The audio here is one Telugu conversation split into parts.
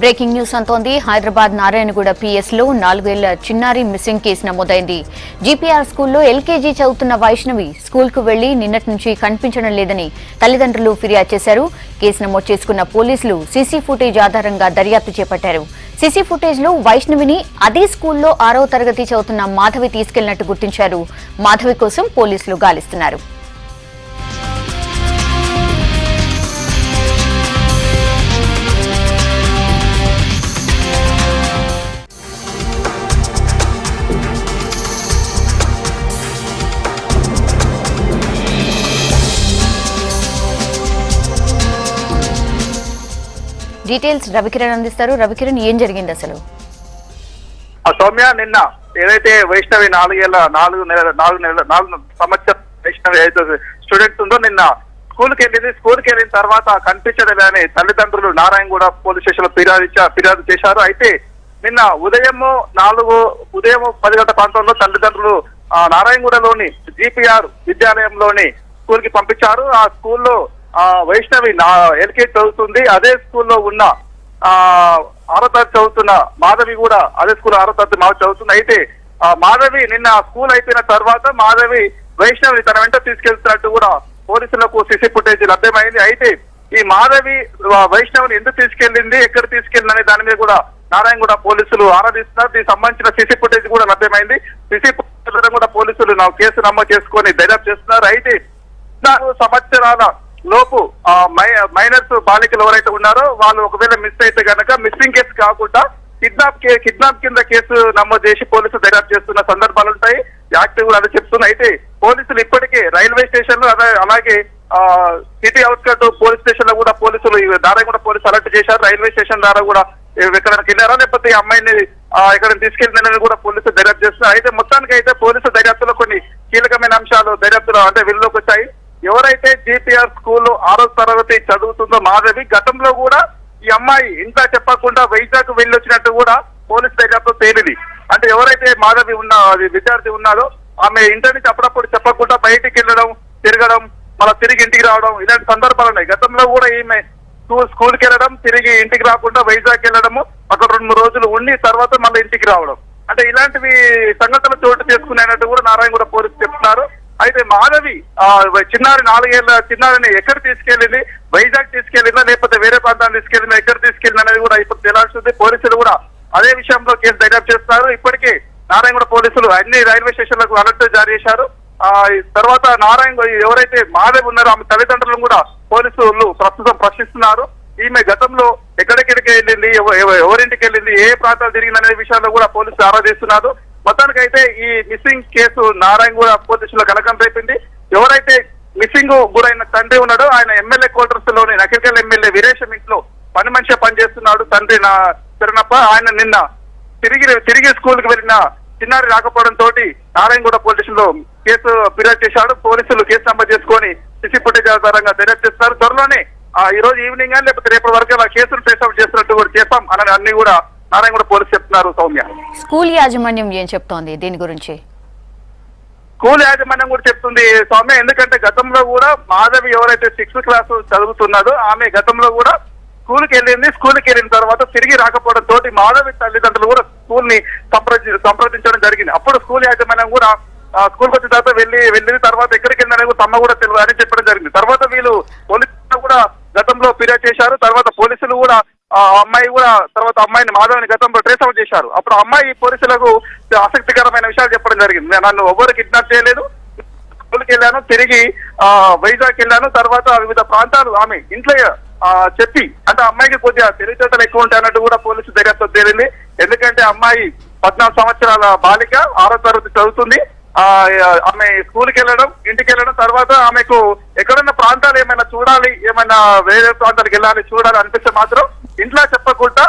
బ్రేకింగ్ న్యూస్ అంటోంది. హైదరాబాద్ నారాయణగూడ పిఎస్ లో 4 ఏళ్ల చిన్నారి మిస్సింగ్ కేసు నమోదైంది. జీపీఆర్ స్కూల్లో ఎల్కేజీ చదువుతున్న వైష్ణవి స్కూల్ కు వెళ్లి నిన్నటి నుంచి కనిపించడం లేదని తల్లిదండ్రులు ఫిర్యాదు చేశారు. కేసు నమోదు చేసుకున్న పోలీసులు సీసీ ఫుటేజ్ ఆధారంగా దర్యాప్తు చేపట్టారు. సీసీ ఫుటేజ్ లో వైష్ణవిని అదే స్కూల్లో 6వ తరగతి చదువుతున్న మాధవి తీసుకెళ్లినట్టు గుర్తించారు. మాధవి కోసం పోలీసులు గాలిస్తున్నారు. డీటెయిల్స్ రవికిరణ్ అందిస్తారు. రవికిరణ్, ఏం జరిగింది అసలు? సౌమ్య, నిన్న ఏదైతే వైష్ణవి 4 సంవత్సరం వైష్ణవి అయితే స్టూడెంట్స్ ఉందో నిన్న స్కూల్కి వెళ్ళిన తర్వాత కనిపించలేదని తల్లిదండ్రులు నారాయణగూడ పోలీస్ స్టేషన్ లో ఫిర్యాదు చేశారు. అయితే నిన్న ఉదయం 10 గంటల ప్రాంతంలో తల్లిదండ్రులు నారాయణగూడలోని జీపీఆర్ విద్యాలయంలోని స్కూల్ కి పంపించారు. ఆ స్కూల్లో వైష్ణవి ఎల్కేజీ చదువుతుంది. అదే స్కూల్లో ఉన్న 6వ తరగతి చదువుతున్న మాధవి కూడా అదే స్కూల్ 6వ తరగతి మాధవి చదువుతుంది. అయితే మాధవి నిన్న స్కూల్ అయిపోయిన తర్వాత మాధవి వైష్ణవిని తన వెంట తీసుకెళ్తున్నట్టు కూడా పోలీసులకు సీసీ ఫుటేజ్ లభ్యమైంది. అయితే ఈ మాధవి వైష్ణవిని ఎందుకు తీసుకెళ్లింది, ఎక్కడ తీసుకెళ్లింది అనే దాని మీద కూడా నారాయణగూడ పోలీసులు ఆరాధిస్తున్నారు. దీనికి సంబంధించిన సీసీ ఫుటేజ్ కూడా లభ్యమైంది. సీసీ ఫుటేజ్ కూడా పోలీసులు కేసు నమోదు చేసుకొని దర్యాప్తు చేస్తున్నారు. అయితే 4 సంవత్సరాల లోపు మైనర్స్ బాలికలు ఎవరైతే ఉన్నారో వాళ్ళు ఒకవేళ మిస్ అయితే గనక మిస్సింగ్ కేసు కాకుండా కిడ్నాప్ కింద కేసు నమోదు చేసి పోలీసులు దర్యాప్తు చేస్తున్న సందర్భాలు ఉంటాయి. యాక్ట్ కూడా అది చెప్తుంది. అయితే పోలీసులు ఇప్పటికే రైల్వే స్టేషన్ లో అలాగే సిటీ అవుట్స్కట్ పోలీస్ స్టేషన్ లో కూడా పోలీసులు నారాయణగూడ పోలీసులు అలర్ట్ చేశారు. రైల్వే స్టేషన్ ద్వారా కూడా ఎక్కడికి వెళ్ళారా లేకపోతే ఈ అమ్మాయిని ఎక్కడ తీసుకెళ్లిందని కూడా పోలీసులు దర్యాప్తు చేస్తున్నారు. అయితే మొత్తానికి అయితే పోలీసుల దర్యాప్తులో కొన్ని కీలకమైన అంశాలు దర్యాప్తులో అంటే వెలుగులోకి వచ్చాయి. ఎవరైతే జీపీఆర్ స్కూల్ 6వ తరగతి చదువుతుందో మాధవి గతంలో కూడా ఈ అమ్మాయి ఇంత చెప్పకుండా వైజాగ్ వెళ్ళొచ్చినట్టు కూడా పోలీసు దర్యాప్తు తేలింది. అంటే ఎవరైతే మాధవి విద్యార్థి ఉన్నారో ఆమె ఇంటి నుంచి అప్పుడప్పుడు చెప్పకుండా బయటికి వెళ్ళడం, తిరగడం, మళ్ళీ తిరిగి ఇంటికి రావడం ఇలాంటి సందర్భాలు ఉన్నాయి. గతంలో కూడా ఈమె స్కూల్కి వెళ్ళడం, తిరిగి ఇంటికి రాకుండా వైజాగ్ వెళ్ళడము, అక్కడ 2-3 రోజులు ఉండి తర్వాత మళ్ళీ ఇంటికి రావడం, అంటే ఇలాంటివి సంఘటనలు చోటు చేసుకునేటట్టు కూడా నారాయణగూడ పోలీసులు చెప్తున్నారు. అయితే మాధవి చిన్నారి 4 ఏళ్ల చిన్నారిని ఎక్కడ తీసుకెళ్లింది, వైజాగ్ తీసుకెళ్లిందా లేకపోతే వేరే ప్రాంతాన్ని తీసుకెళ్లిందా, ఎక్కడ తీసుకెళ్లింది అనేది కూడా ఇప్పుడు తేలాల్సింది. పోలీసులు కూడా అదే విషయంలో కేసు దర్యాప్తు చేస్తున్నారు. ఇప్పటికే నారాయణగూడ పోలీసులు అన్ని రైల్వే స్టేషన్లకు అలర్ట్ జారీ చేశారు. తర్వాత ఎవరైతే మాధవి ఉన్నారో ఆమె తల్లిదండ్రులను కూడా పోలీసులు ప్రస్తుతం ప్రశ్నిస్తున్నారు. ఈమె గతంలో ఎక్కడెక్కడికి వెళ్ళింది, ఎవరింటికి వెళ్ళింది, ఏ ప్రాంతాలు తిరిగింది అనే విషయాల్లో కూడా పోలీసులు ఆరాధిస్తున్నారు. మొత్తానికి అయితే ఈ మిస్సింగ్ కేసు నారాయణగూడ పోలీసులో కలకం రేపింది. ఎవరైతే మిస్సింగ్ గురైన తండ్రి ఉన్నాడో ఆయన ఎమ్మెల్యే క్వార్టర్స్ లోని నకిరికల్ ఎమ్మెల్యే వీరేశం ఇంట్లో పని మనిషిగా పనిచేస్తున్నాడు తండ్రి తిరణప్ప. ఆయన నిన్న తిరిగి స్కూల్ కి వెళ్ళిన చిన్నారి రాకపోవడం తోటి నారాయణగూడ పోలీస్ లో కేసు ఫిర్యాదు చేశాడు. పోలీసులు కేసు నమోదు చేసుకొని సీసీ ఫుటేజ్ ఆధారంగా దర్యాప్తు చేస్తున్నారు. త్వరలోనే ఈ రోజు ఈవినింగ్ కానీ లేకపోతే రేపటి వరకు కేసులు ట్రేస్అవుట్ చేస్తున్నట్టు కూడా చేస్తాం అని అన్ని కూడా నారాయణగూడ పోలీసు చెప్తున్నారు. సౌమ్య, స్కూల్ యాజమాన్యం ఏం చెప్తోంది దీని గురించి? స్కూల్ యాజమాన్యం కూడా చెప్తుంది సౌమ్య, ఎందుకంటే గతంలో కూడా మాధవి ఎవరైతే 6th క్లాస్ చదువుతున్నదో ఆమె గతంలో కూడా స్కూల్కి వెళ్ళిన తర్వాత తిరిగి రాకపోవడం తోటి మాధవి తల్లిదండ్రులు కూడా స్కూల్ ని సంప్రదించడం జరిగింది. అప్పుడు స్కూల్ యాజమాన్యం కూడా స్కూల్కి వచ్చిన తర్వాత వెళ్ళిన తర్వాత ఎక్కడికి వెళ్ళిందని కూడా తమ్మ కూడా తెలియదు అని చెప్పడం జరిగింది. తర్వాత వీళ్ళు పోలీసులు కూడా గతంలో ఫిర్యాదు చేశారు. తర్వాత పోలీసులు కూడా అమ్మాయిని మాధవిని గతంలో ట్రేస్అవుట్ చేశారు. అప్పుడు అమ్మాయి పోలీసులకు ఆసక్తికరమైన విషయాలు చెప్పడం జరిగింది. నన్ను ఎవరు కిడ్నాప్ చేయలేదు, స్కూల్కి వెళ్ళాను, తిరిగి వైజాగ్ వెళ్ళాను, తర్వాత వివిధ ప్రాంతాలు ఆమె ఇంట్లో చెప్పి అంటే అమ్మాయికి కొద్దిగా తెలివితేటలు ఎక్కువ ఉంటాయి అన్నట్టు కూడా పోలీసు దర్యాప్తు తేలింది. ఎందుకంటే అమ్మాయి 14 సంవత్సరాల బాలిక 6వ తరగతి చదువుతుంది. ఆమె స్కూల్కి వెళ్ళడం, ఇంటికి వెళ్ళడం, తర్వాత ఆమెకు ఎక్కడన్నా ప్రాంతాలు ఏమైనా చూడాలి, ఏమైనా వేరే ప్రాంతాలకు వెళ్ళాలి చూడాలి అనిపిస్తే మాత్రం ఇంట్లో చెప్పకుండా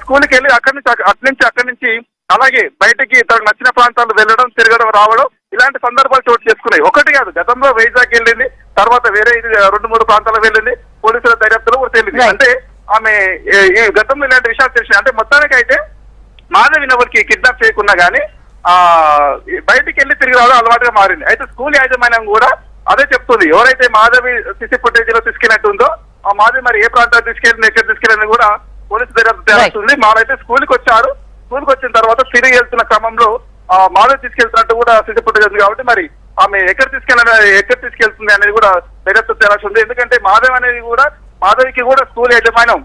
స్కూల్కి వెళ్ళి అక్కడి నుంచి అలాగే బయటికి తనకు నచ్చిన ప్రాంతాలు వెళ్ళడం, తిరగడం, రావడం ఇలాంటి సందర్భాలు చోటు చేసుకున్నాయి. ఒకటి కాదు, గతంలో వైజాగ్ వెళ్ళింది, తర్వాత వేరే 2-3 ప్రాంతాలకు వెళ్ళింది. పోలీసుల దర్యాప్తులో కూడా తేలింది. అంటే ఆమె ఈ గతంలో ఇలాంటి విషయాలు తెలిసినాయి. అంటే మొత్తానికి అయితే మాధవిని ఎవరికి కిడ్నాప్ చేయకున్నా గానీ బయటికి వెళ్ళి తిరిగి రావడం అలవాటుగా మారింది. అయితే స్కూల్ యాజమాన్యం కూడా అదే చెప్తుంది. ఎవరైతే మాధవి సీసీ ఫుటేజ్ లో తీసుకెళ్ళినట్టుందో ఆ మాధవి మరి ఏ ప్రాంతాలు తీసుకెళ్ళింది, ఎక్కడ తీసుకెళ్ళింది కూడా పోలీసు దర్యాప్తు చేయాల్సింది. మాదైతే స్కూల్ కి వచ్చారు. స్కూల్ కి వచ్చిన తర్వాత తిరిగి వెళ్తున్న క్రమంలో మాధవ్ తీసుకెళ్తున్నట్టు కూడా సిద్ధపడి ఉంది. కాబట్టి మరి ఆమె ఎక్కడ తీసుకెళ్తుంది అనేది కూడా దర్యాప్తు చేయాల్సి ఉంది. ఎందుకంటే మాధవికి కూడా స్కూల్ యజమానం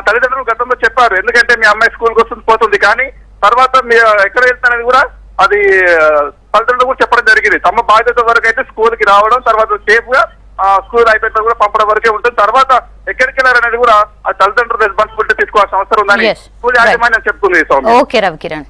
తల్లిదండ్రులు గతంలో చెప్పారు, ఎందుకంటే మీ అమ్మాయి స్కూల్కి వస్తుంది పోతుంది, కానీ తర్వాత ఎక్కడ వెళ్తానని కూడా అది తల్లిదండ్రులు కూడా చెప్పడం జరిగింది. తమ బాధ్యత వరకు అయితే స్కూల్ కి రావడం, తర్వాత సేఫ్ గా స్కూల్ అయిపోయిన కూడా పంపడం వరకే ఉంటుంది. తర్వాత ఎక్కడికి వెళ్ళారనేది కూడా ఆ తల్లిదండ్రులు రెస్పాన్సిబిలిటీ తీసుకోవాల్సిన అవసరం ఉందని స్కూల్ యాజమాన్యం చెప్తుంది. ఓకే రవికిరణ్.